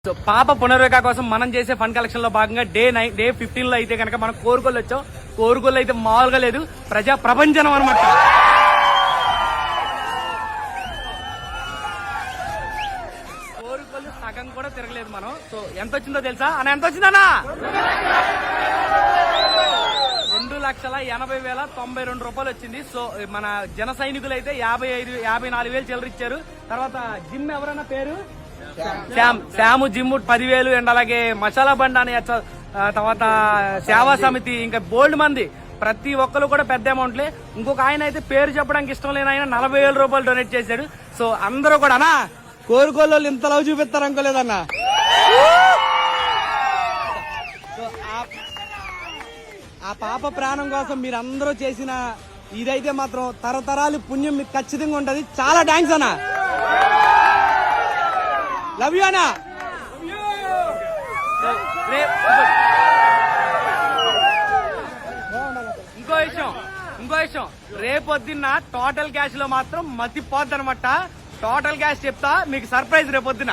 So పాప పునర్విక కోసం మనం చేసే ఫండ్ కలెక్షన్ లో భాగంగా డే 15 లో అయితే కనుక మనం కోరుకోలు వచ్చాం. కోరుకోలు అయితే మామూలుగా లేదు, ప్రజా ప్రపంచం అనమాట. కోరుకోలు సగం కూడా తిరగలేదు మనం. సో ఎంత వచ్చిందో తెలుసా అన్న? ఎంత వచ్చిందన్నా? 2,80,092 రూపాయలు వచ్చింది. సో మన జన సైనికులు అయితే 54,000 చిల్లర ఇచ్చారు. తర్వాత జిమ్ ఎవరన్నా పేరు శ్యాము జిమ్ 10,000 అండ్ అలాగే మసాలా బండ్ అని తర్వాత సేవా సమితి ఇంకా బోల్డ్ మంది ప్రతి ఒక్కరు కూడా పెద్ద అమౌంట్లే. ఇంకొక ఆయన అయితే పేరు చెప్పడానికి ఇష్టం లేని ఆయన 40,000 రూపాయలు డొనేట్ చేశాడు. సో అందరూ కూడా అన్నా కోరుకోళ్ళు ఇంత లవ్ చూపిస్తారు అనుకోలేదన్నా. ఆ పాప ప్రాణం కోసం మీరు అందరూ చేసిన ఇదైతే మాత్రం తరతరాలు పుణ్యం మీకు ఖచ్చితంగా ఉంటది. చాలా థ్యాంక్స్ అన్నా. లవ్ యూ అన్నా. ఇంకో విషయం రేపొద్దున్న టోటల్ క్యాష్ లో మాత్రం మతిపోద్ది అనమాట. టోటల్ క్యాష్ చెప్తా మీకు సర్ప్రైజ్ రేపొద్దున.